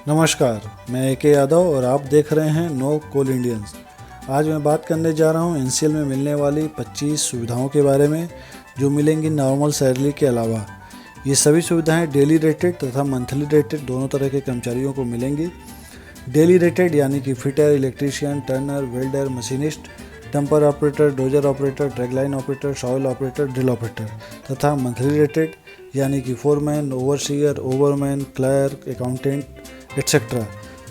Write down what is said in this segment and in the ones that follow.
नमस्कार, मैं ए.के. यादव और आप देख रहे हैं नो कोल इंडियंस। आज मैं बात करने जा रहा हूं एनसीएल में मिलने वाली 25 सुविधाओं के बारे में जो मिलेंगी नॉर्मल सैलरी के अलावा। ये सभी सुविधाएं डेली रेटेड तथा मंथली रेटेड दोनों तरह के कर्मचारियों को मिलेंगी। डेली रेटेड यानी कि fitter, electrician, Turner, welder, machinist, dumper operator, dozer operator, dragline operator, soil operator, drill operator. तथा मंथली रेटेड यानी कि foreman, overseer, ओवरमैन, clerk, accountant etcetera.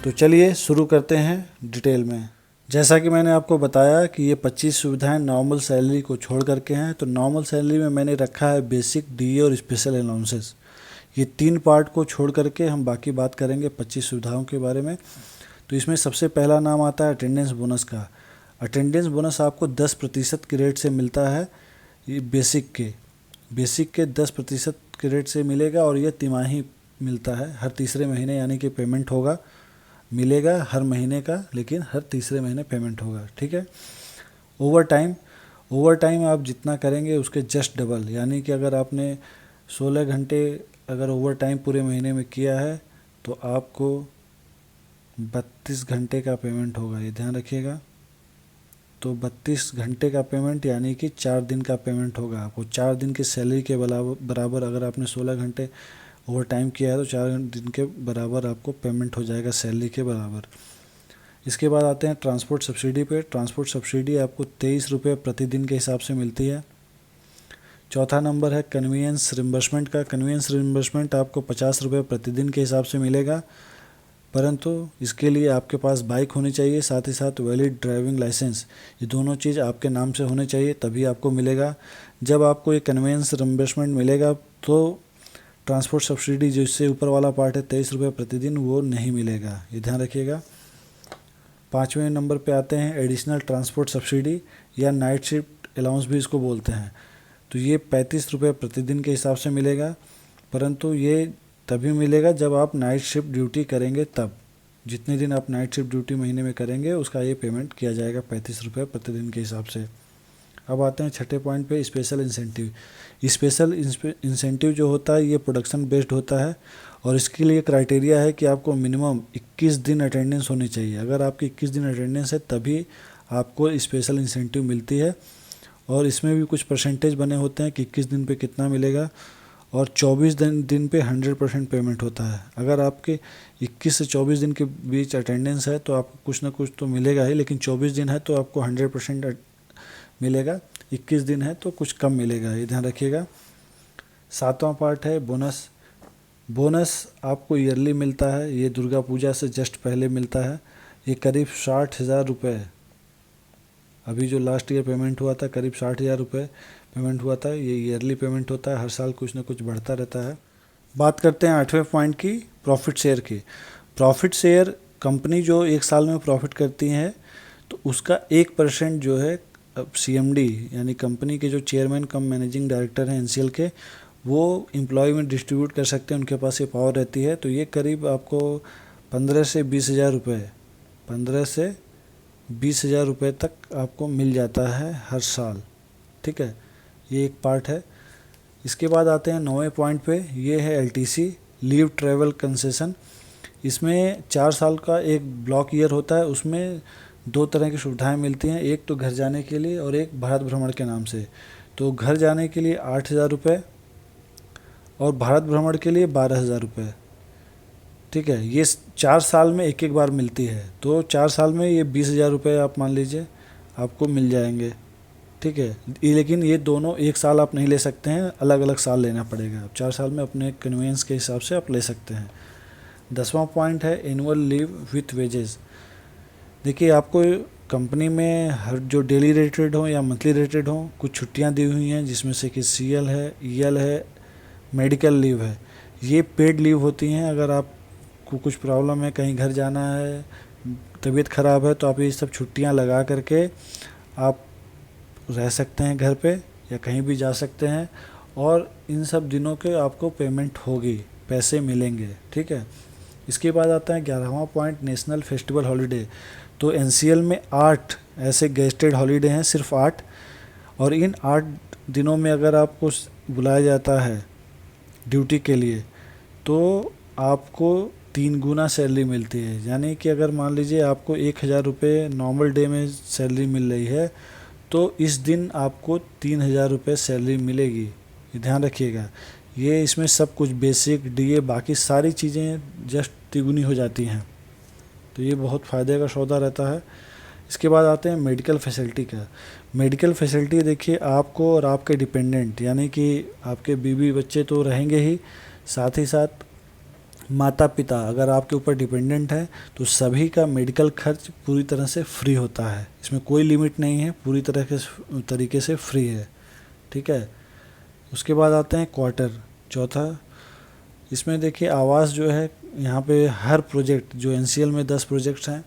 तो चलिए शुरू करते हैं डिटेल में। जैसा कि मैंने आपको बताया कि ये 25 सुविधाएं नॉर्मल सैलरी को छोड़ करके हैं। तो नॉर्मल सैलरी में मैंने रखा है बेसिक, डीए और स्पेशल अलाउंसेस। ये 3 पार्ट को छोड़ करके हम बाकी बात करेंगे 25 सुविधाओं के बारे में। तो इसमें सबसे पहला नाम आता है अटेंडेंस बोनस का। अटेंडेंस बोनस आपको 10% के रेट से मिलता है। ये बेसिक के 10% के रेट से मिलेगा और ये तिमाही मिलता है, हर तीसरे महीने, यानी कि पेमेंट मिलेगा हर महीने का, लेकिन हर तीसरे महीने पेमेंट होगा। ठीक है। ओवर टाइम आप जितना करेंगे उसके जस्ट डबल, यानी कि अगर आपने 16 घंटे अगर ओवर टाइम पूरे महीने में किया है तो आपको 32 घंटे का पेमेंट होगा, ये ध्यान रखिएगा। तो 32 घंटे का पेमेंट यानी कि 4 दिन का पेमेंट होगा आपको। 4 दिन की सैलरी के बराबर अगर आपने 16 घंटे ओवर टाइम किया है तो 4 दिन के बराबर आपको पेमेंट हो जाएगा, सैलरी के बराबर। इसके बाद आते हैं ट्रांसपोर्ट सब्सिडी पे। ट्रांसपोर्ट सब्सिडी आपको 23 रुपये प्रतिदिन के हिसाब से मिलती है। चौथा नंबर है कन्वीनियंस रिम्बर्समेंट का। कन्वीनियंस रिम्बर्समेंट आपको 50 रुपये प्रतिदिन के हिसाब से मिलेगा, परंतु इसके लिए आपके पास बाइक होनी चाहिए, साथ ही साथ वैलिड ड्राइविंग लाइसेंस। ये दोनों चीज़ आपके नाम से होने चाहिए, तभी आपको मिलेगा। जब आपको ये कन्वीनियंस रिम्बर्समेंट मिलेगा तो ट्रांसपोर्ट सब्सिडी जो इससे ऊपर वाला पार्ट है 23 रुपये प्रतिदिन, वो नहीं मिलेगा, ये ध्यान रखिएगा। 5वें नंबर पे आते हैं एडिशनल ट्रांसपोर्ट सब्सिडी या नाइट शिफ्ट अलाउंस भी इसको बोलते हैं। तो ये 35 रुपये प्रतिदिन के हिसाब से मिलेगा, परंतु ये तभी मिलेगा जब आप नाइट शिफ्ट ड्यूटी करेंगे तब। जितने दिन आप नाइट शिफ्ट ड्यूटी महीने में करेंगे उसका ये पेमेंट किया जाएगा 35 रुपये प्रतिदिन के हिसाब से। अब आते हैं छठे पॉइंट पे, स्पेशल इंसेंटिव। स्पेशल इंसेंटिव जो होता है ये प्रोडक्शन बेस्ड होता है और इसके लिए क्राइटेरिया है कि आपको मिनिमम 21 दिन अटेंडेंस होनी चाहिए। अगर आपकी 21 दिन अटेंडेंस है तभी आपको स्पेशल इंसेंटिव मिलती है। और इसमें भी कुछ परसेंटेज बने होते हैं कि 21 दिन पे कितना मिलेगा, और 24 दिन पे 100% पेमेंट होता है। अगर आपके 21 से 24 दिन के बीच अटेंडेंस है तो आपको कुछ ना कुछ तो मिलेगा ही, लेकिन 24 दिन है तो आपको 100% मिलेगा। 21 दिन है तो कुछ कम मिलेगा, ये ध्यान रखिएगा। 7वां पार्ट है बोनस। बोनस आपको ईयरली मिलता है, ये दुर्गा पूजा से जस्ट पहले मिलता है। ये करीब 60,000 रुपये, अभी जो लास्ट ईयर पेमेंट हुआ था करीब 60,000 रुपये पेमेंट हुआ था। ये ईयरली पेमेंट होता है, हर साल कुछ ना कुछ बढ़ता रहता है। बात करते हैं 8वें पॉइंट की, प्रॉफिट शेयर की। प्रॉफिट शेयर कंपनी जो एक साल में प्रॉफिट करती है तो उसका 1% जो है सीएमडी यानी कंपनी के जो चेयरमैन कम मैनेजिंग डायरेक्टर हैं एनसीएल के, वो एम्प्लॉय में डिस्ट्रीब्यूट कर सकते हैं, उनके पास ये पावर रहती है। तो ये करीब आपको 15 से 20,000 रुपये 15 से 20,000 रुपये तक आपको मिल जाता है हर साल। ठीक है, ये एक पार्ट है। इसके बाद आते हैं 9वें पॉइंट पे, ये है एलटीसी, लीव ट्रैवल कंसेशन। इसमें 4 साल का एक ब्लॉक ईयर होता है, उसमें 2 तरह की सुविधाएं मिलती हैं, एक तो घर जाने के लिए और एक भारत भ्रमण के नाम से। तो घर जाने के लिए 8,000 रुपये और भारत भ्रमण के लिए 12,000 रुपये। ठीक है, ये 4 साल में एक बार मिलती है, तो 4 साल में ये 20,000 रुपये आप मान लीजिए आपको मिल जाएंगे। ठीक है, लेकिन ये दोनों एक साल आप नहीं ले सकते हैं, अलग अलग साल लेना पड़ेगा। आप 4 साल में अपने कन्वीनियंस के हिसाब से आप ले सकते हैं। 10वां पॉइंट है एनुअल लीव विथ वेजेस। देखिए, आपको कंपनी में हर जो डेली रेटेड हो या मंथली रेटेड हो कुछ छुट्टियां दी हुई हैं, जिसमें से कि सीएल है, ईएल है, मेडिकल लीव है। ये पेड लीव होती हैं। अगर आपको कुछ प्रॉब्लम है, कहीं घर जाना है, तबीयत ख़राब है, तो आप ये सब छुट्टियां लगा करके आप रह सकते हैं घर पे या कहीं भी जा सकते हैं, और इन सब दिनों के आपको पेमेंट होगी, पैसे मिलेंगे। ठीक है। इसके बाद आता है 11वां पॉइंट, नेशनल फेस्टिवल हॉलीडे। तो एनसीएल में 8 ऐसे गेस्टेड हॉलीडे हैं, सिर्फ 8, और इन 8 दिनों में अगर आपको बुलाया जाता है ड्यूटी के लिए तो आपको 3 गुना सैलरी मिलती है। यानी कि अगर मान लीजिए आपको 1,000 रुपये नॉर्मल डे में सैलरी मिल रही है, तो इस दिन आपको 3,000 रुपये सैलरी मिलेगी। ये ध्यान रखिएगा। ये इसमें सब कुछ बेसिक डीए बाकी सारी चीज़ें जस्ट तिगुनी हो जाती हैं। तो ये बहुत फ़ायदे का सौदा रहता है। इसके बाद आते हैं मेडिकल फैसिलिटी का। मेडिकल फैसिलिटी देखिए, आपको और आपके डिपेंडेंट यानी कि आपके बीवी बच्चे तो रहेंगे ही, साथ ही साथ माता पिता अगर आपके ऊपर डिपेंडेंट है तो सभी का मेडिकल खर्च पूरी तरह से फ्री होता है। इसमें कोई लिमिट नहीं है, पूरी तरीके से फ्री है। ठीक है। उसके बाद आते हैं क्वार्टर, चौथा। इसमें देखिए आवास जो है, यहाँ पे हर प्रोजेक्ट जो एनसीएल में 10 प्रोजेक्ट्स हैं,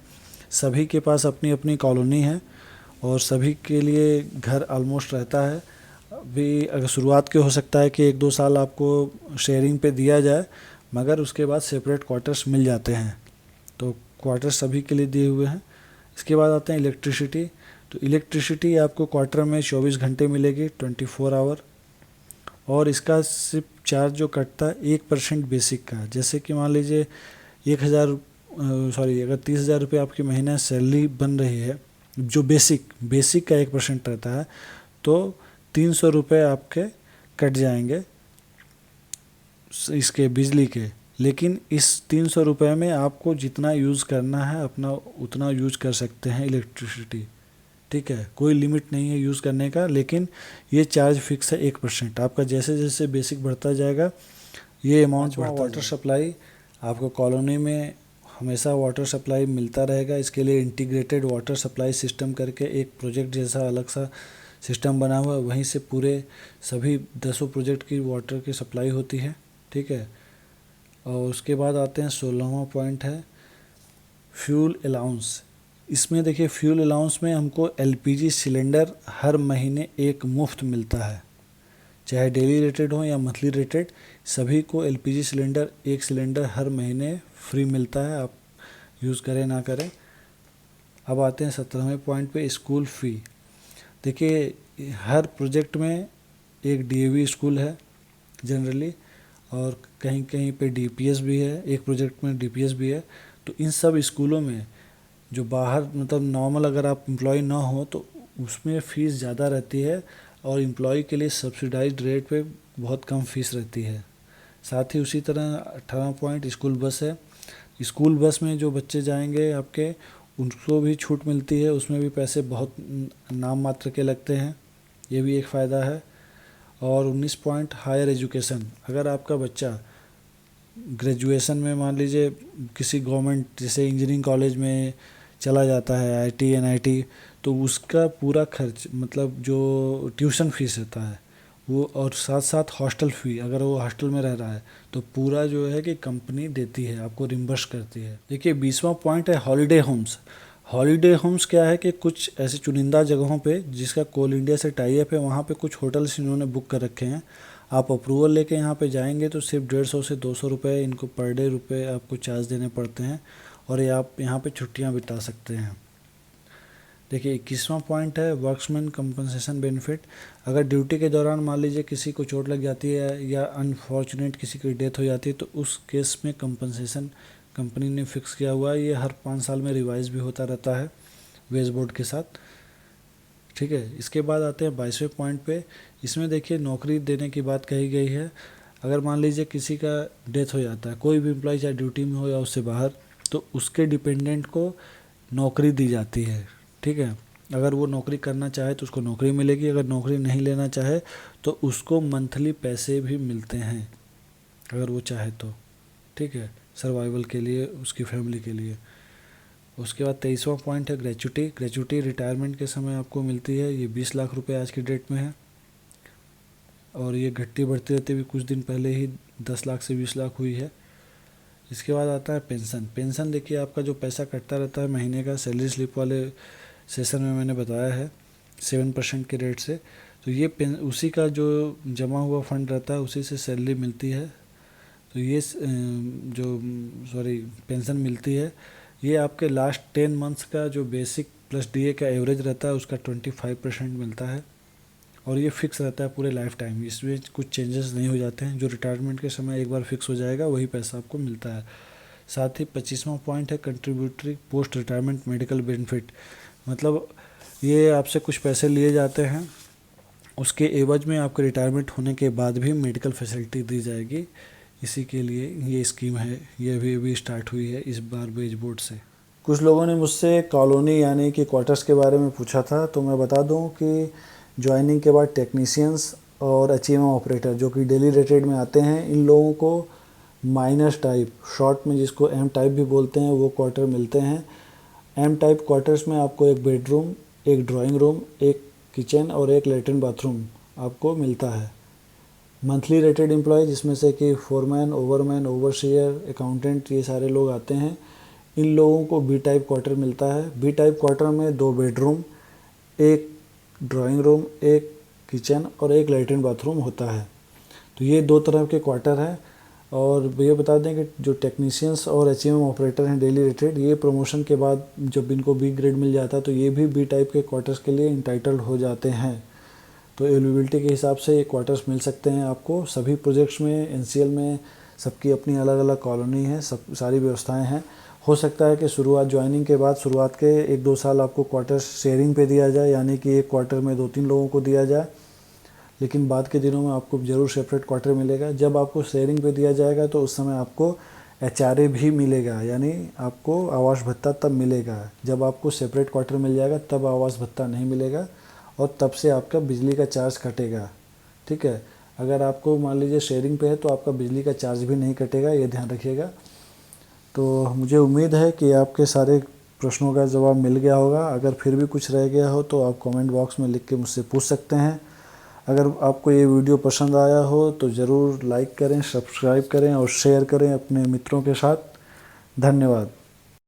सभी के पास अपनी अपनी कॉलोनी है और सभी के लिए घर ऑलमोस्ट रहता है। अभी अगर शुरुआत के हो सकता है कि 1-2 साल आपको शेयरिंग पे दिया जाए, मगर उसके बाद सेपरेट क्वार्टर्स मिल जाते हैं। तो क्वार्टर्स सभी के लिए दिए हुए हैं। इसके बाद आते हैं इलेक्ट्रिसिटी। तो इलेक्ट्रिसिटी आपको क्वार्टर में 24 घंटे मिलेगी, 24 आवर। और इसका सिर्फ चार्ज जो कटता है 1% बेसिक का। जैसे कि मान लीजिए 1,000 अगर 30,000 रुपये आपकी महीना सैलरी बन रही है, जो बेसिक का 1% रहता है, तो 300 रुपये आपके कट जाएंगे इसके बिजली के। लेकिन इस 300 रुपये में आपको जितना यूज़ करना है अपना उतना यूज कर सकते हैं इलेक्ट्रिसिटी। ठीक है, कोई लिमिट नहीं है यूज़ करने का, लेकिन ये चार्ज फिक्स है 1%। आपका जैसे जैसे बेसिक बढ़ता जाएगा ये अमाउंट बढ़ता जाएगा। वाटर सप्लाई, आपको कॉलोनी में हमेशा वाटर सप्लाई मिलता रहेगा। इसके लिए इंटीग्रेटेड वाटर सप्लाई सिस्टम करके एक प्रोजेक्ट जैसा अलग सा सिस्टम बना हुआ है, वहीं से पूरे सभी 10 प्रोजेक्ट की वाटर की सप्लाई होती है। ठीक है। और उसके बाद आते हैं 16वां पॉइंट है फ्यूल अलाउंस। इसमें देखिए फ्यूल अलाउंस में हमको एलपीजी सिलेंडर हर महीने एक मुफ्त मिलता है, चाहे डेली रेटेड हो या मंथली रेटेड, सभी को एलपीजी सिलेंडर एक सिलेंडर हर महीने फ्री मिलता है, आप यूज़ करें ना करें। अब आते हैं 17वें पॉइंट पे, स्कूल फ़ी। देखिए हर प्रोजेक्ट में एक डीएवी स्कूल है जनरली, और कहीं कहीं पे डीपीएस भी है, एक प्रोजेक्ट में डीपीएस भी है। तो इन सब स्कूलों में जो बाहर मतलब नॉर्मल अगर आप एम्प्लॉय ना हो तो उसमें फ़ीस ज़्यादा रहती है, और एम्प्लॉय के लिए सब्सिडाइज्ड रेट पे बहुत कम फीस रहती है। साथ ही उसी तरह 18वां पॉइंट स्कूल बस है। स्कूल बस में जो बच्चे जाएंगे आपके, उनको भी छूट मिलती है, उसमें भी पैसे बहुत नाम मात्र के लगते हैं, ये भी एक फ़ायदा है। और 19 पॉइंट हायर एजुकेशन। अगर आपका बच्चा ग्रेजुएशन में मान लीजिए किसी गवर्नमेंट जैसे इंजीनियरिंग कॉलेज में चला जाता है, आईआईटी एनआईटी, तो उसका पूरा खर्च मतलब जो ट्यूशन फीस रहता है वो, और साथ साथ हॉस्टल फ़ी, अगर वो हॉस्टल में रह रहा है तो पूरा जो है कि कंपनी देती है, आपको रिम्बर्स करती है। देखिए 20वां पॉइंट है हॉलीडे होम्स। हॉलीडे होम्स क्या है कि कुछ ऐसी चुनिंदा जगहों पे जिसका कोल इंडिया से टाई अप है, वहाँ पे कुछ होटल्स इन्होंने बुक कर रखे हैं। आप अप्रूवल लेके यहाँ पे जाएंगे तो सिर्फ 150 से 200 रुपये इनको पर डे रुपये आपको चार्ज देने पड़ते हैं, और ये आप यहाँ पे छुट्टियाँ बिता सकते हैं। देखिए 21वां पॉइंट है वर्क्समैन कंपनसेशन बेनिफिट। अगर ड्यूटी के दौरान मान लीजिए किसी को चोट लग जाती है या अनफॉर्चुनेट किसी की डेथ हो जाती है, तो उस केस में कंपनसेशन कंपनी ने फिक्स किया हुआ है। ये हर 5 साल में रिवाइज भी होता रहता है वेज बोर्ड के साथ। ठीक है। इसके बाद आते हैं 22वें पॉइंट पे। इसमें देखिए नौकरी देने की बात कही गई है। अगर मान लीजिए किसी का डेथ हो जाता है, कोई भी एम्प्लॉय चाहे ड्यूटी में हो या उससे बाहर, तो उसके डिपेंडेंट को नौकरी दी जाती है। ठीक है। अगर वो नौकरी करना चाहे तो उसको नौकरी मिलेगी, अगर नौकरी नहीं लेना चाहे तो उसको मंथली पैसे भी मिलते हैं अगर वो चाहे तो। ठीक है, सर्वाइवल के लिए, उसकी फैमिली के लिए। उसके बाद 23वां पॉइंट है ग्रेचुटी। ग्रेचुटी रिटायरमेंट के समय आपको मिलती है, ये 20 लाख रुपए आज की डेट में है, और ये घटती बढ़ती रहती हुई कुछ दिन पहले ही 10 लाख से 20 लाख हुई है। इसके बाद आता है पेंशन। पेंशन देखिए आपका जो पैसा कटता रहता है महीने का, सैलरी स्लिप वाले सेशन में मैंने बताया है 7% के रेट से, तो ये उसी का जो जमा हुआ फंड रहता है उसी से सैलरी मिलती है। तो ये पेंशन मिलती है, ये आपके लास्ट 10 मंथ्स का जो बेसिक प्लस डीए का एवरेज रहता है उसका 25% मिलता है, और ये फिक्स रहता है पूरे लाइफ टाइम, इसमें कुछ चेंजेस नहीं हो जाते हैं। जो रिटायरमेंट के समय एक बार फिक्स हो जाएगा वही पैसा आपको मिलता है। साथ ही 25वां पॉइंट है contributory post retirement medical benefit, मतलब ये आपसे कुछ पैसे लिए जाते हैं, उसके एवज में आपके रिटायरमेंट होने के बाद भी मेडिकल फैसिलिटी दी जाएगी। इसी के लिए ये स्कीम है, ये भी स्टार्ट हुई है इस बार वेज बोर्ड से। कुछ लोगों ने मुझसे कॉलोनी यानी कि क्वार्टर्स के बारे में पूछा था, तो मैं बता दूं कि ज्वाइनिंग के बाद टेक्नीशियंस और एचईएम ऑपरेटर जो कि डेली रेटेड में आते हैं, इन लोगों को माइनस टाइप, शॉर्ट में जिसको एम टाइप भी बोलते हैं, वो क्वार्टर मिलते हैं। एम टाइप क्वार्टर्स में आपको एक बेडरूम, एक ड्राइंग रूम, एक किचन और एक लेटरिन बाथरूम आपको मिलता है। मंथली रेटेड एम्प्लॉय जिसमें से कि फोरमैन, ओवरमैन, ओवरसीयर, अकाउंटेंट, ये सारे लोग आते हैं, इन लोगों को बी टाइप क्वार्टर मिलता है। बी टाइप क्वार्टर में 2 बेडरूम, एक ड्राइंग रूम, एक किचन और एक लेटरिन बाथरूम होता है। तो ये 2 तरह के क्वार्टर हैं। और ये बता दें कि जो टेक्नीशियंस और एचईएम ऑपरेटर हैं डेली रेटेड, ये प्रमोशन के बाद जब इनको बी ग्रेड मिल जाता है तो ये भी बी टाइप के क्वार्टर्स के लिए इंटाइटल्ड हो जाते हैं। तो एलिजिबिलिटी के हिसाब से ये क्वार्टर्स मिल सकते हैं आपको। सभी प्रोजेक्ट्स में, एनसीएल में सबकी अपनी अलग अलग कॉलोनी है, सब सारी व्यवस्थाएं हैं। हो सकता है कि ज्वाइनिंग के बाद शुरुआत के 1-2 साल आपको क्वार्टर्स शेयरिंग पे दिया जाए, यानी कि एक क्वार्टर में 2-3 लोगों को दिया जाए, लेकिन बाद के दिनों में आपको ज़रूर सेपरेट क्वार्टर मिलेगा। जब आपको शेयरिंग पे दिया जाएगा तो उस समय आपको एचआरए भी मिलेगा, यानी आपको आवास भत्ता तब मिलेगा। जब आपको सेपरेट क्वार्टर मिल जाएगा तब आवास भत्ता नहीं मिलेगा और तब से आपका बिजली का चार्ज कटेगा। ठीक है, अगर आपको मान लीजिए शेयरिंग पे है तो आपका बिजली का चार्ज भी नहीं कटेगा, ये ध्यान रखिएगा। तो मुझे उम्मीद है कि आपके सारे प्रश्नों का जवाब मिल गया होगा। अगर फिर भी कुछ रह गया हो तो आप कमेंट बॉक्स में लिख के मुझसे पूछ सकते हैं। अगर आपको ये वीडियो पसंद आया हो तो ज़रूर लाइक करें, सब्सक्राइब करें और शेयर करें अपने मित्रों के साथ। धन्यवाद।